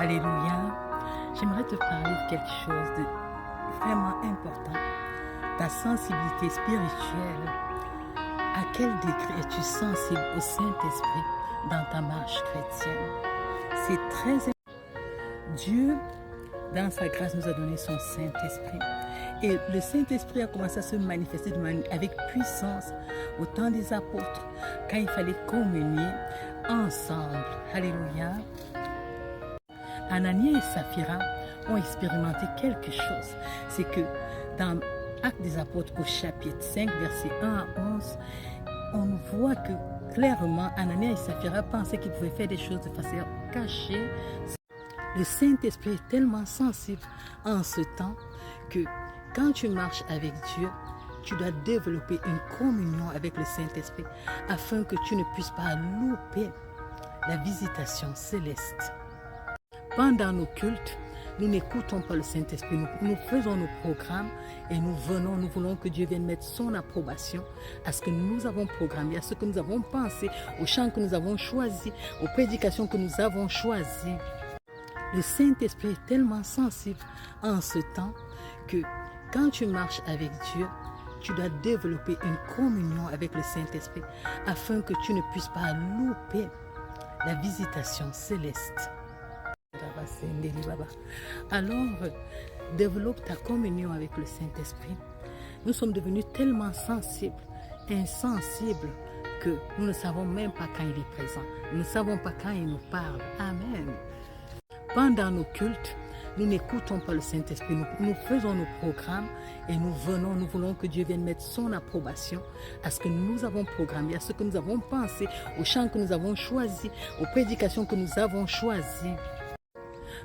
Alléluia. J'aimerais te parler de quelque chose de vraiment important. Ta sensibilité spirituelle. À quel degré es-tu sensible au Saint-Esprit dans ta marche chrétienne? C'est très important. Dieu, dans sa grâce, nous a donné son Saint-Esprit. Et le Saint-Esprit a commencé à se manifester avec puissance au temps des apôtres, quand il fallait communier ensemble. Alléluia. Ananias et Saphira ont expérimenté quelque chose. C'est que dans Actes des Apôtres au chapitre 5, versets 1 à 11, on voit que clairement Ananias et Saphira pensaient qu'ils pouvaient faire des choses de façon cachée. Le Saint-Esprit est tellement sensible en ce temps que quand tu marches avec Dieu, tu dois développer une communion avec le Saint-Esprit afin que tu ne puisses pas louper la visitation céleste. Pendant nos cultes, nous n'écoutons pas le Saint-Esprit, nous faisons nos programmes et nous voulons que Dieu vienne mettre son approbation à ce que nous avons programmé, à ce que nous avons pensé, aux chants que nous avons choisis, aux prédications que nous avons choisies. Le Saint-Esprit est tellement sensible en ce temps que quand tu marches avec Dieu, tu dois développer une communion avec le Saint-Esprit afin que tu ne puisses pas louper la visitation céleste. Alors, développe ta communion avec le Saint-Esprit. Nous sommes devenus tellement sensibles, insensibles, que nous ne savons même pas quand il est présent. Nous ne savons pas quand il nous parle. Amen. Pendant nos cultes, nous n'écoutons pas le Saint-Esprit, nous faisons nos programmes et nous voulons que Dieu vienne mettre son approbation à ce que nous avons programmé, à ce que nous avons pensé, aux chants que nous avons choisis, aux prédications que nous avons choisies.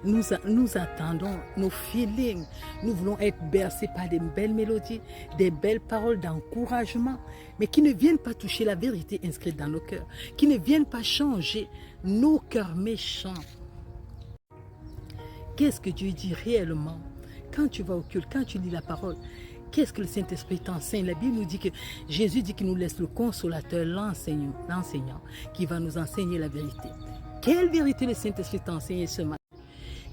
Nous attendons nos feelings, nous voulons être bercés par des belles mélodies, des belles paroles d'encouragement, mais qui ne viennent pas toucher la vérité inscrite dans nos cœurs, qui ne viennent pas changer nos cœurs méchants. Qu'est-ce que Dieu dit réellement? Quand tu vas au culte, quand tu lis la parole, qu'est-ce que le Saint-Esprit t'enseigne? La Bible nous dit que Jésus dit qu'il nous laisse le consolateur, l'enseignant, qui va nous enseigner la vérité. Quelle vérité le Saint-Esprit t'enseigne ce matin?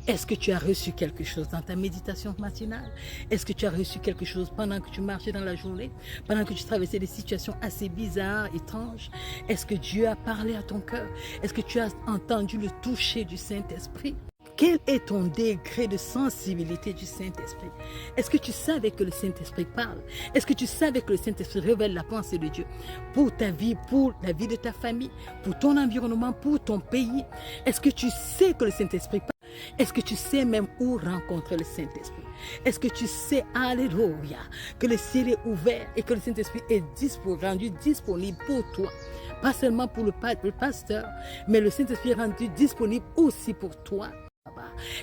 Est-ce que tu as reçu quelque chose dans ta méditation matinale? Est-ce que tu as reçu quelque chose pendant que tu marchais dans la journée? Pendant que tu traversais des situations assez bizarres, étranges? Est-ce que Dieu a parlé à ton cœur? Est-ce que tu as entendu le toucher du Saint-Esprit? Quel est ton degré de sensibilité du Saint-Esprit? Est-ce que tu savais que le Saint-Esprit parle? Est-ce que tu savais que le Saint-Esprit révèle la pensée de Dieu pour ta vie, pour la vie de ta famille, pour ton environnement, pour ton pays? Est-ce que tu sais que le Saint-Esprit parle? Est-ce que tu sais même où rencontrer le Saint-Esprit? Est-ce que tu sais, alléluia, que le ciel est ouvert et que le Saint-Esprit est rendu disponible pour toi? Pas seulement pour le pasteur, mais le Saint-Esprit est rendu disponible aussi pour toi.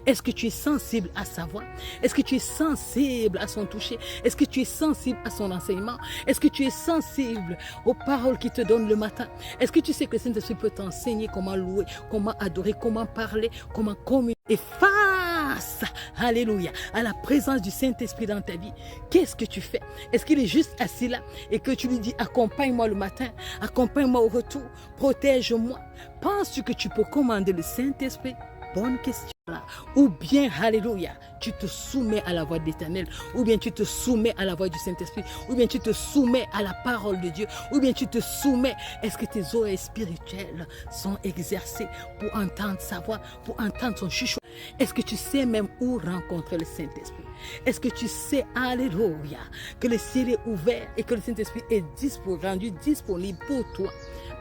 Est-ce que tu es sensible à sa voix? Est-ce que tu es sensible à son toucher? Est-ce que tu es sensible à son enseignement? Est-ce que tu es sensible aux paroles qu'il te donne le matin? Est-ce que tu sais que le Saint-Esprit peut t'enseigner comment louer, comment adorer, comment parler, comment communiquer? Et face, alléluia, à la présence du Saint-Esprit dans ta vie, qu'est-ce que tu fais? Est-ce qu'il est juste assis là et que tu lui dis accompagne-moi le matin, accompagne-moi au retour, protège-moi? Penses-tu que tu peux commander le Saint-Esprit? Bonne question. Ou bien, alléluia, tu te soumets à la voix de l'Éternel, ou bien tu te soumets à la voix du Saint-Esprit, ou bien tu te soumets à la parole de Dieu, ou bien tu te soumets. Est-ce que tes oreilles spirituelles sont exercées pour entendre sa voix, pour entendre son chuchotement? Est-ce que tu sais même où rencontrer le Saint-Esprit? Est-ce que tu sais, alléluia, que le ciel est ouvert et que le Saint-Esprit est rendu disponible pour toi?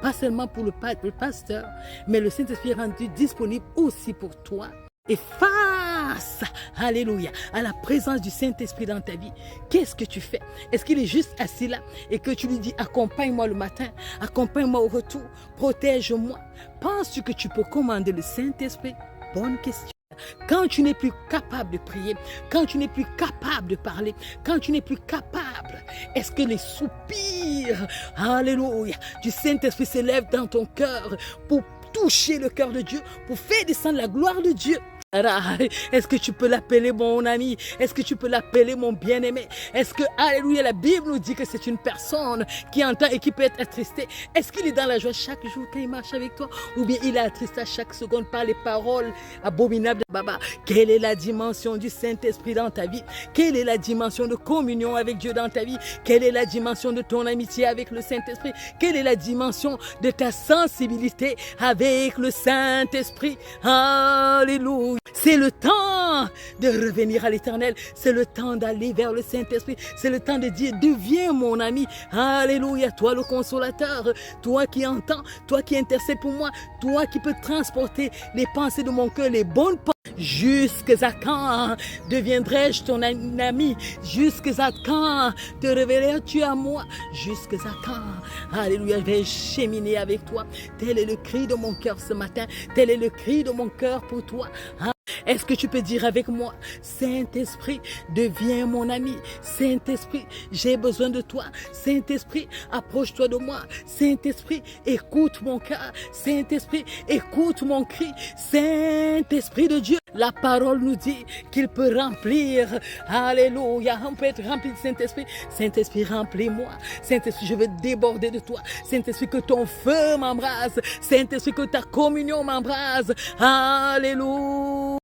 Pas seulement pour le pasteur, mais le Saint-Esprit est rendu disponible aussi pour toi. Et face, alléluia, à la présence du Saint-Esprit dans ta vie, qu'est-ce que tu fais? Est-ce qu'il est juste assis là et que tu lui dis accompagne-moi le matin, accompagne-moi au retour, protège-moi? Penses-tu que tu peux commander le Saint-Esprit? Bonne question. Quand tu n'es plus capable de prier, quand tu n'es plus capable de parler, quand tu n'es plus capable, est-ce que les soupirs, alléluia, du Saint-Esprit s'élèvent dans ton cœur pour toucher le cœur de Dieu, pour faire descendre la gloire de Dieu? Est-ce que tu peux l'appeler mon ami? Est-ce que tu peux l'appeler mon bien-aimé? Est-ce que, alléluia, la Bible nous dit que c'est une personne qui entend et qui peut être attristée? Est-ce qu'il est dans la joie chaque jour quand il marche avec toi? Ou bien il est attristé à chaque seconde par les paroles abominables de Baba? Quelle est la dimension du Saint-Esprit dans ta vie? Quelle est la dimension de communion avec Dieu dans ta vie? Quelle est la dimension de ton amitié avec le Saint-Esprit? Quelle est la dimension de ta sensibilité avec le Saint-Esprit? Alléluia! C'est le temps de revenir à l'Éternel. C'est le temps d'aller vers le Saint-Esprit. C'est le temps de dire, deviens mon ami. Alléluia, toi le consolateur, toi qui entends, toi qui intercèdes pour moi, toi qui peux transporter les pensées de mon cœur, les bonnes pensées. Jusqu'à quand deviendrai-je ton ami? Jusqu'à quand te révéleras-tu à moi? Jusqu'à quand, alléluia, je vais cheminer avec toi. Tel est le cri de mon cœur ce matin. Tel est le cri de mon cœur pour toi. Est-ce que tu peux dire avec moi, Saint-Esprit, deviens mon ami. Saint-Esprit, j'ai besoin de toi. Saint-Esprit, approche-toi de moi. Saint-Esprit, écoute mon cœur. Saint-Esprit, écoute mon cri. Saint-Esprit de Dieu, la parole nous dit qu'il peut remplir. Alléluia, on peut être rempli de Saint-Esprit. Saint-Esprit, remplis-moi. Saint-Esprit, je veux déborder de toi. Saint-Esprit, que ton feu m'embrase. Saint-Esprit, que ta communion m'embrase. Alléluia.